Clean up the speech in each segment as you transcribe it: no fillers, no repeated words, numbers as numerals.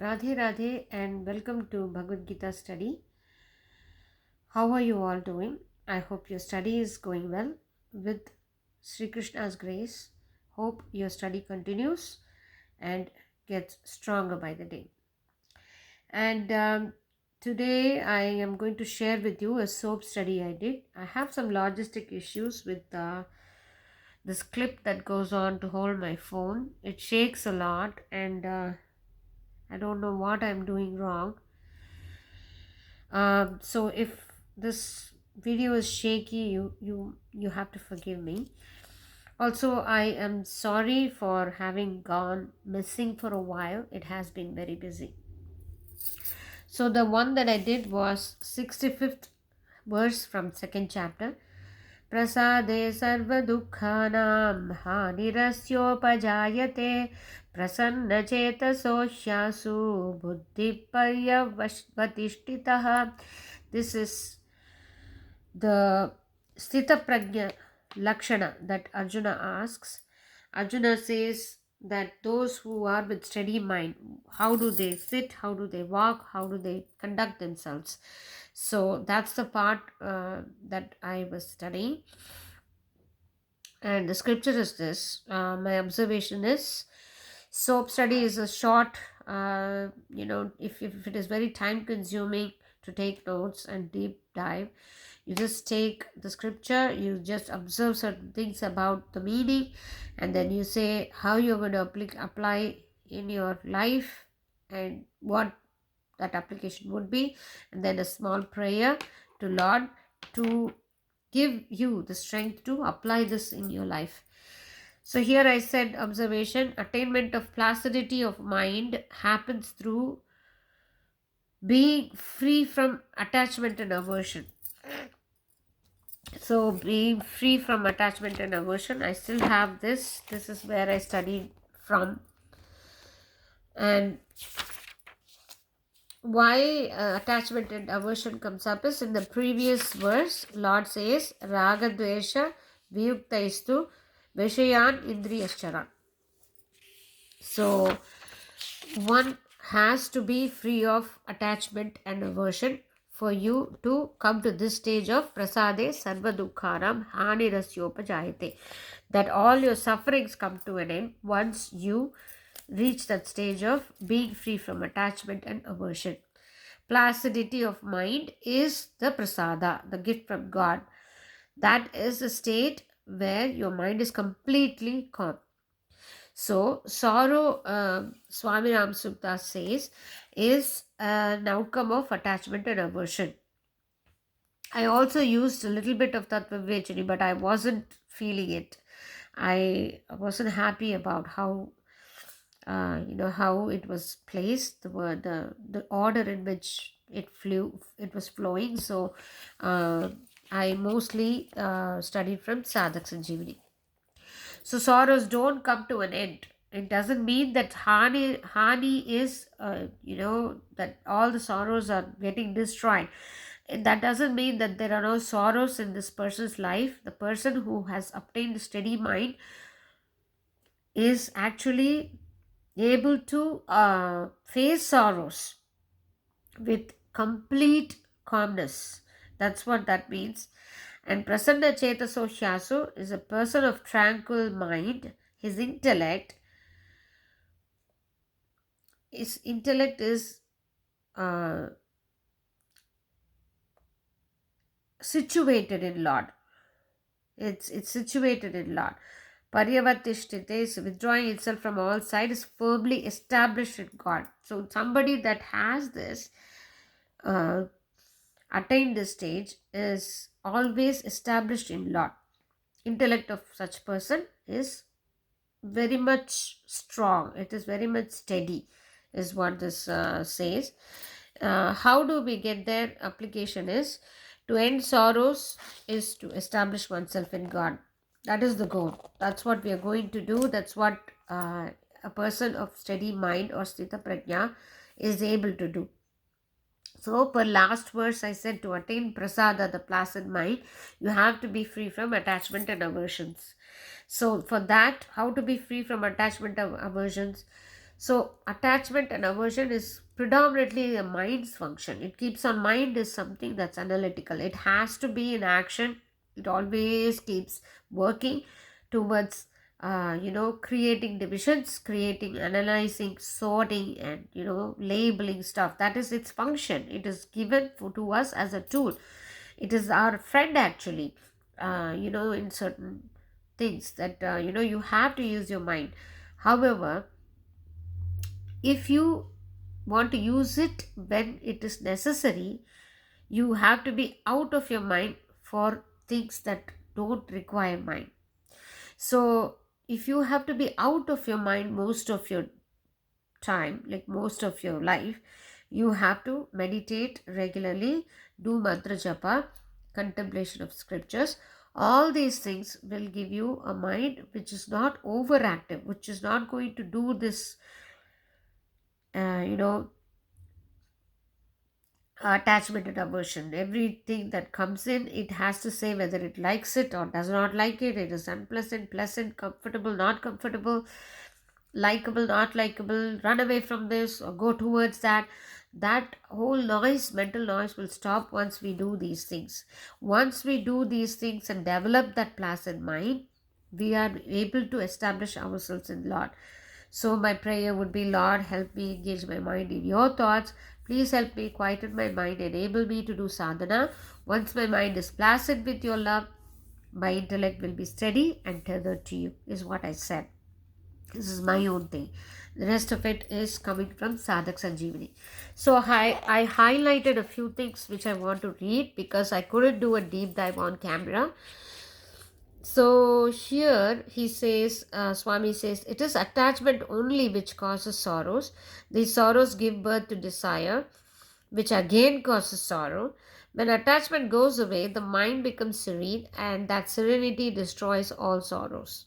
Radhe Radhe and welcome to Bhagavad Gita study. How are you all doing? I hope your study is going well with Sri Krishna's grace. Hope your study continues and gets stronger by the day. And today I am going to share with you a soap study I did. I have some logistic issues with this clip that goes on to hold my phone. It shakes a lot and I don't know what I'm doing wrong. So if this video is shaky, you have to forgive me. Also, I am sorry for having gone missing for a while. It has been very busy. So the one that I did was 65th verse from second chapter. Prasade sarva dukkhanam hanirasyopajayate prasanna chetaso hyasu buddhi paryavasvatishtitaha. This is the Sthita Prajna Lakshana that Arjuna asks. Arjuna says that those who are with steady mind, how do they sit, how do they walk, how do they conduct themselves? So that's the part that I was studying. And the scripture is this. My observation is, soap study is a short, if it is very time consuming to take notes and deep dive, you just take the scripture, you just observe certain things about the meaning, and then you say how you're going to apply in your life and what that application would be, and then a small prayer to Lord to give you the strength to apply this in your life. So here I said observation, attainment of placidity of mind happens through being free from attachment and aversion. So being free from attachment and aversion, I still have this. This is where I studied from. And why attachment and aversion comes up is in the previous verse, Lord says, Raga Dvesha Viyuktaistu Vishayan Indriyascharan. So one has to be free of attachment and aversion for you to come to this stage of prasade sarva dukkharam hanirasyopajayate, that all your sufferings come to an end once you reach that stage of being free from attachment and aversion. Placidity of mind is the prasada, the gift from God. That is the state where your mind is completely calm. So sorrow, Swami Ram Sukta says, is an outcome of attachment and aversion. I also used a little bit of Tattva Vivechani, but I wasn't feeling it. I wasn't happy about how how it was placed, the order in which it was flowing. So I mostly studied from Sadhak Sanjivani. So sorrows don't come to an end. It doesn't mean that hani is that all the sorrows are getting destroyed. That doesn't mean that there are no sorrows in this person's life. The person who has obtained a steady mind is actually able to face sorrows with complete calmness. That's what that means. And Prasanna Chetaso Hyasu is a person of tranquil mind. His intellect is situated in Lord. It's situated in Lord. Paryavartishtite is withdrawing itself from all sides, is firmly established in God. So somebody that has this attained this stage is always established in Lord. Intellect of such person is very much strong. It is very much steady, is what this says. How do we get there? Application is to end sorrows is to establish oneself in God. That is the goal. That's what we are going to do. That's what a person of steady mind or sthita prajna is able to do. So per last verse I said, to attain prasada, the placid mind, you have to be free from attachment and aversions. So for that, how to be free from attachment and aversions? So attachment and aversion is predominantly a mind's function. It keeps on, mind is something that's analytical. It has to be in action. It always keeps working towards creating divisions, creating, analyzing, sorting, and labeling stuff. That is its function. It is given to us as a tool. It is our friend actually. In certain things that you have to use your mind. However, if you want to use it when it is necessary, you have to be out of your mind for things that don't require mind. So if you have to be out of your mind most of your time, like most of your life, you have to meditate regularly, do mantra japa, contemplation of scriptures. All these things will give you a mind which is not overactive, which is not going to do this uh, you know attachment and aversion. Everything that comes in, it has to say whether it likes it or does not like it. It is unpleasant, pleasant, comfortable, not comfortable, likable, not likable, run away from this or go towards that. That whole noise, mental noise, will stop once we do these things. Once we do these things and develop that placid mind, we are able to establish ourselves in Lord. So my prayer would be, Lord, help me engage my mind in your thoughts. Please help me quieten my mind, enable me to do sadhana. Once my mind is placid with your love, my intellect will be steady and tethered to you, is what I said. This is my own thing. The rest of it is coming from Sadhak Sanjivani. So I highlighted a few things which I want to read because I couldn't do a deep dive on camera. So here he says, Swami says, it is attachment only which causes sorrows. These sorrows give birth to desire, which again causes sorrow. When attachment goes away, the mind becomes serene, and that serenity destroys all sorrows.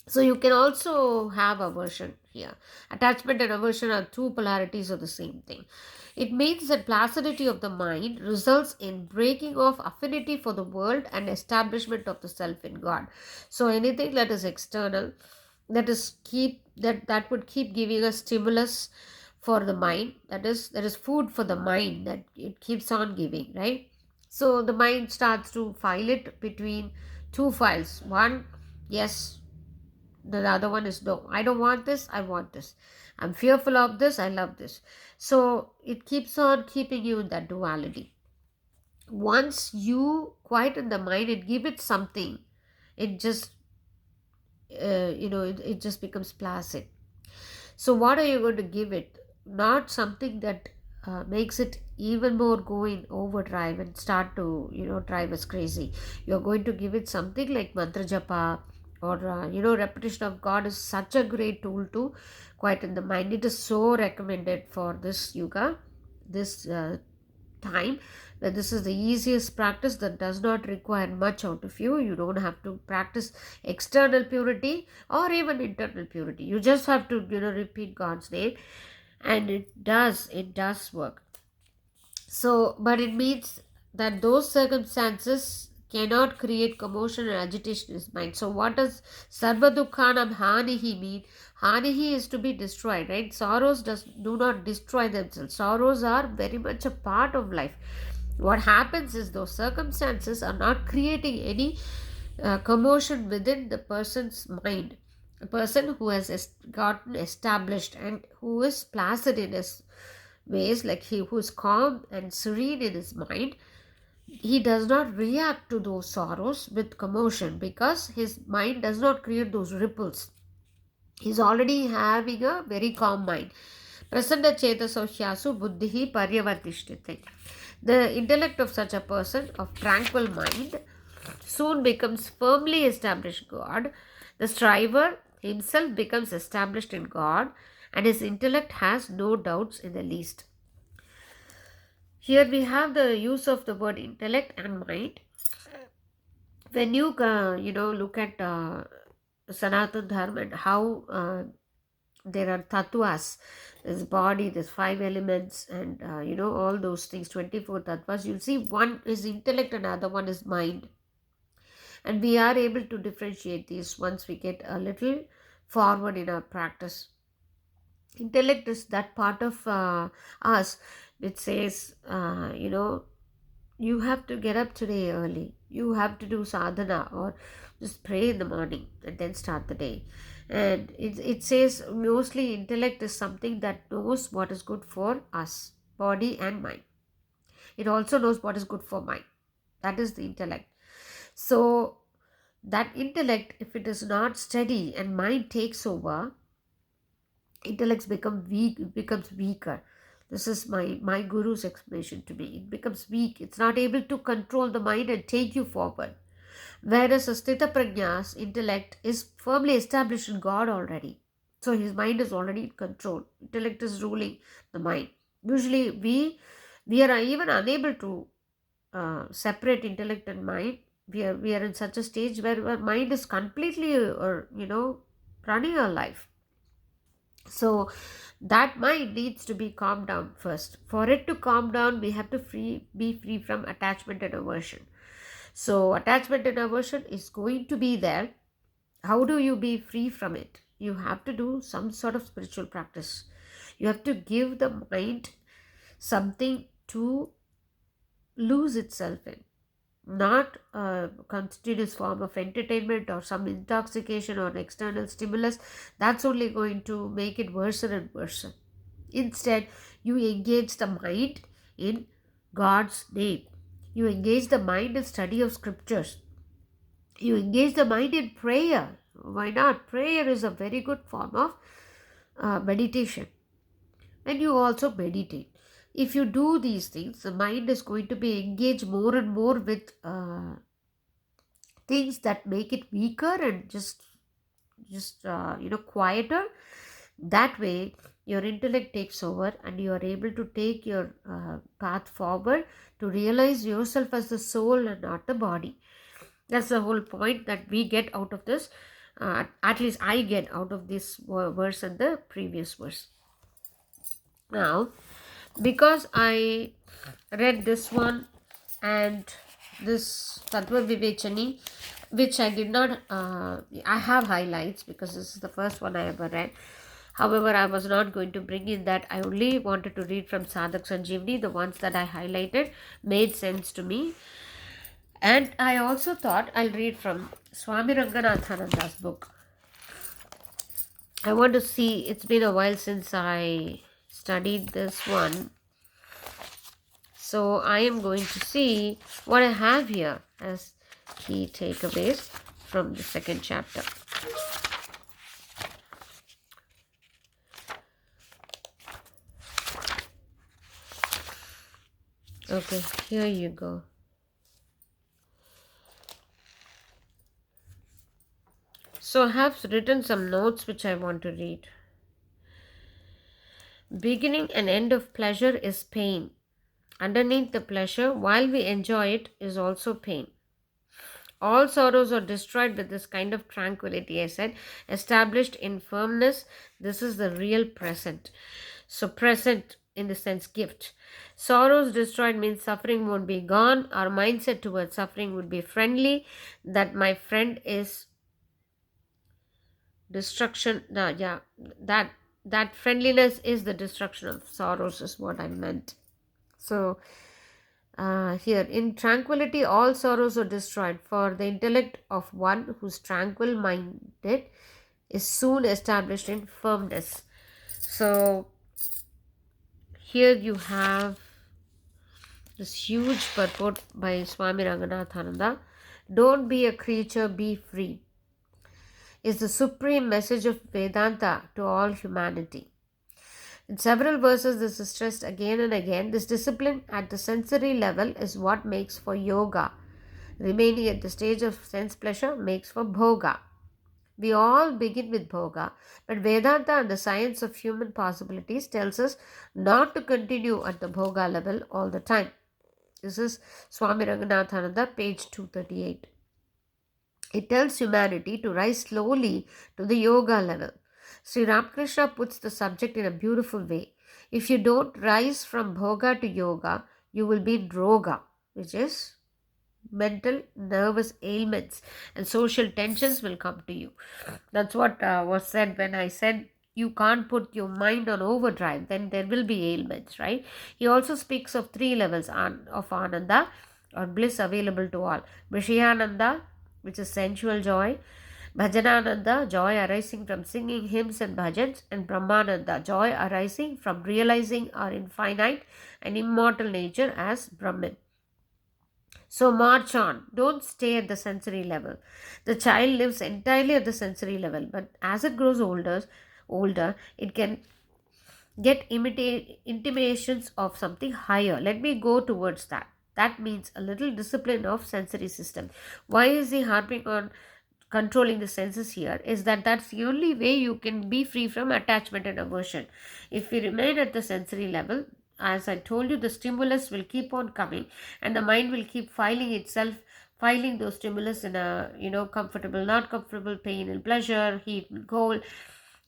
So you can also have aversion here. Attachment and aversion are two polarities of the same thing. It means that placidity of the mind results in breaking of affinity for the world and establishment of the self in God. So anything that is external, that would keep giving us stimulus for the mind. That is food for the mind that it keeps on giving, right? So the mind starts to file it between two files. One, yes, the other one is no, I don't want this, I want this. I'm fearful of this, I love this. So it keeps on keeping you in that duality. Once you quieten the mind and give it something, it just it just becomes placid. So what are you going to give it? Not something that makes it even more go in overdrive and start to drive us crazy. You're going to give it something like mantra japa, or repetition of God is such a great tool to quieten the mind. It is so recommended for this yoga, this time, that this is the easiest practice that does not require much out of you. You don't have to practice external purity or even internal purity. You just have to repeat God's name, and it does work. So but it means that those circumstances cannot create commotion and agitation in his mind. So what does sarva dukkhanam hanihi mean? Hanihi is to be destroyed, right? Sorrows do not destroy themselves. Sorrows are very much a part of life. What happens is those circumstances are not creating any commotion within the person's mind. A person who has gotten established and who is placid in his ways, like he who is calm and serene in his mind, he does not react to those sorrows with commotion because his mind does not create those ripples. He's already having a very calm mind. Prasanna chetasosyasu buddhihi paryavartishtite. The intellect of such a person of tranquil mind soon becomes firmly established God. The striver himself becomes established in God, and his intellect has no doubts in the least. Here we have the use of the word intellect and mind. When you look at Sanatana Dharma and how there are tattvas, this body, there's 5 elements, and all those things, 24 tattvas. You'll see one is intellect and other one is mind, and we are able to differentiate these once we get a little forward in our practice. Intellect is that part of us which says, you have to get up today early. You have to do sadhana or just pray in the morning and then start the day. And it says mostly intellect is something that knows what is good for us, body and mind. It also knows what is good for mind. That is the intellect. So that intellect, if it is not steady and mind takes over, intellects becomes weaker. This is my guru's explanation to me. It becomes weak. It's not able to control the mind and take you forward. Whereas a sthita prajna's intellect is firmly established in God already. So his mind is already in control. Intellect is ruling the mind. Usually we are even unable to separate intellect and mind. We are in such a stage where our mind is completely running our life. So that mind needs to be calmed down first. For it to calm down, we have to be free from attachment and aversion. So attachment and aversion is going to be there. How do you be free from it? You have to do some sort of spiritual practice. You have to give the mind something to lose itself in, not a continuous form of entertainment or some intoxication or external stimulus. That's only going to make it worse and worse. Instead, you engage the mind in God's name. You engage the mind in study of scriptures. You engage the mind in prayer. Why not? Prayer is a very good form of meditation. And you also meditate. If you do these things, the mind is going to be engaged more and more with things that make it weaker and just quieter. That way your intellect takes over and you are able to take your path forward to realize yourself as the soul and not the body. That's the whole point that we get out of this. At least I get out of this verse and the previous verse. Now, because I read this one and this Tattva Vivechani, which I did not, I have highlights because this is the first one I ever read. However, I was not going to bring in that. I only wanted to read from Sadhak Sanjivani. The ones that I highlighted made sense to me. And I also thought I'll read from Swami Ranganathananda's book. I want to see, it's been a while since I studied this one. So I am going to see what I have here as key takeaways from the second chapter. Okay, here you go. So I have written some notes which I want to read. Beginning and end of pleasure is pain. Underneath the pleasure, while we enjoy it, is also pain. All sorrows are destroyed with this kind of tranquility, I said, established in firmness. This is the real present. So present in the sense gift. Sorrows destroyed means suffering won't be gone. Our mindset towards suffering would be friendly. That my friend is destruction. That friendliness is the destruction of sorrows is what I meant. So here, in tranquility, all sorrows are destroyed, for the intellect of one who's tranquil minded is soon established in firmness. So, here you have this huge purport by Swami Ranganathananda. Don't be a creature, be free, is the supreme message of Vedanta to all humanity. In several verses, this is stressed again and again. This discipline at the sensory level is what makes for yoga. Remaining at the stage of sense pleasure makes for bhoga. We all begin with bhoga, but Vedanta and the science of human possibilities tells us not to continue at the bhoga level all the time. This is Swami Ranganathananda, page 238. It tells humanity to rise slowly to the yoga level. Sri Ramakrishna puts the subject in a beautiful way. If you don't rise from bhoga to yoga, you will be in roga, which is mental nervous ailments, and social tensions will come to you. That's what was said when I said You can't put your mind on overdrive, then there will be ailments, right? He also speaks of three levels of ananda or bliss available to all. Vishayananda, which is sensual joy; Bhajanananda, joy arising from singing hymns and bhajans; and Brahmananda, joy arising from realizing our infinite and immortal nature as Brahman. So march on. Don't stay at the sensory level. The child lives entirely at the sensory level, but as it grows older, it can get intimations of something higher. Let me go towards that. That means a little discipline of sensory system. Why is he harping on controlling the senses here? Is that that's the only way you can be free from attachment and aversion. If we remain at the sensory level, as I told you, the stimulus will keep on coming, and the mind will keep filing those stimulus in a, comfortable, not comfortable, pain and pleasure, heat and cold.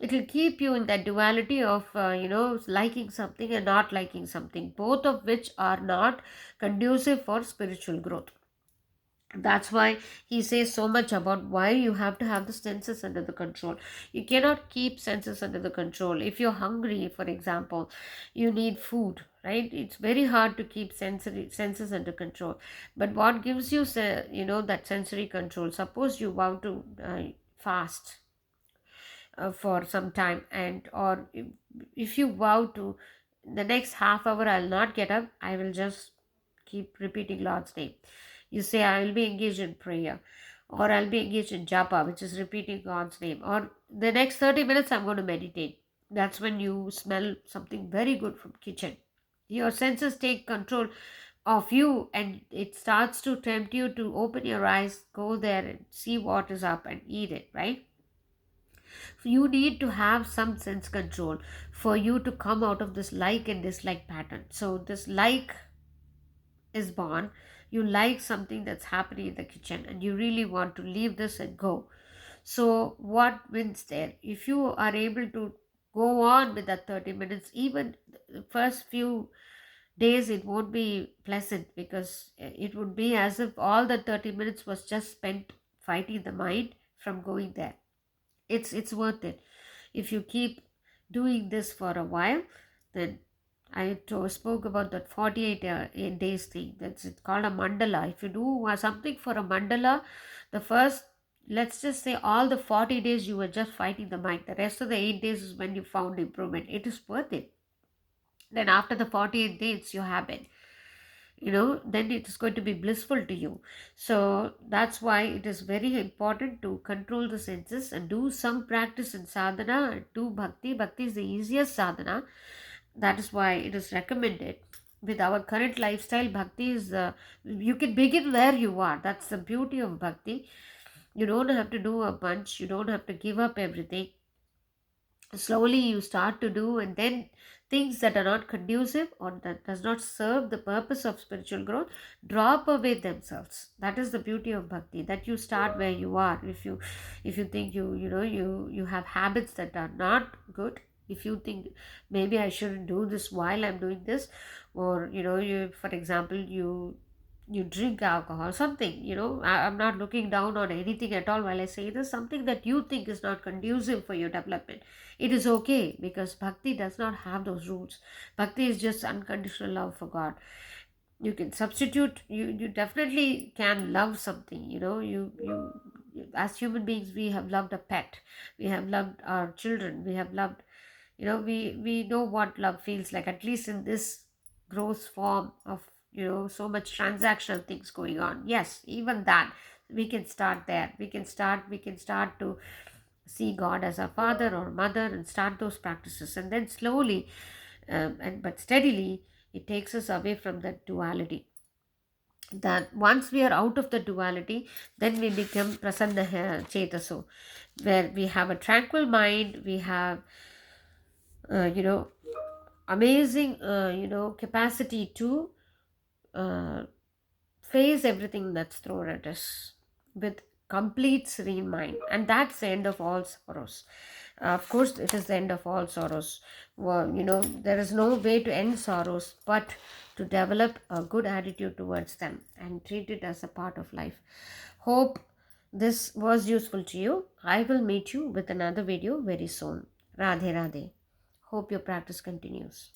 It will keep you in that duality of liking something and not liking something, both of which are not conducive for spiritual growth. That's why he says so much about why you have to have the senses under the control. You cannot keep senses under the control. If you're hungry, for example, you need food, right? It's very hard to keep senses under control. But what gives you that sensory control? Suppose you want to fast for some time, and or if you vow to, the next half hour I'll not get up, I will just keep repeating Lord's name. You say, I will be engaged in prayer, or I'll be engaged in japa, which is repeating God's name, or the next 30 minutes I'm going to meditate. That's when you smell something very good from kitchen. Your senses take control of you, and it starts to tempt you to open your eyes, go there and see what is up and eat it, right? You need to have some sense control for you to come out of this like and dislike pattern. So this like is born. You like something that's happening in the kitchen and you really want to leave this and go. So what wins there? If you are able to go on with that 30 minutes, even the first few days it won't be pleasant, because it would be as if all the 30 minutes was just spent fighting the mind from going there. It's worth it. If you keep doing this for a while, then spoke about that 48 days thing. That's it called a mandala. If you do something for a mandala, the first, let's just say, all the 40 days you were just fighting the mind. The rest of the 8 days is when you found improvement. It is worth it. Then after the 48 days, you have it, then it is going to be blissful to you. So that's why it is very important to control the senses and do some practice in sadhana and do bhakti. Bhakti is the easiest sadhana. That is why it is recommended. With our current lifestyle, bhakti is you can begin where you are. That's the beauty of bhakti. You don't have to do a bunch, you don't have to give up everything. Slowly you start to do, and then things that are not conducive or that does not serve the purpose of spiritual growth drop away themselves. That is the beauty of bhakti, that you start where you are. If you think you have habits that are not good, if you think maybe I shouldn't do this while I'm doing this, or you, for example, you drink alcohol, something, I'm not looking down on anything at all while I say this, something that you think is not conducive for your development, it is okay, because bhakti does not have those rules. Bhakti is just unconditional love for God. You can substitute, you definitely can love something, as human beings, we have loved a pet, we have loved our children, we have loved, we know what love feels like, at least in this gross form of so much transactional things going on. Yes, even that, we can start there. We can start to see God as our father or mother and start those practices, and then slowly but steadily it takes us away from that duality. That once we are out of the duality, then we become prasanna chetaso, where we have a tranquil mind, we have uh, you know amazing capacity to uh, face everything that's thrown at us with complete serene mind, and that's the end of all sorrows. Of course, it is the end of all sorrows. Well, there is no way to end sorrows but to develop a good attitude towards them and treat it as a part of life. Hope this was useful to you. I will meet you with another video very soon. Radhe Radhe. Hope your practice continues.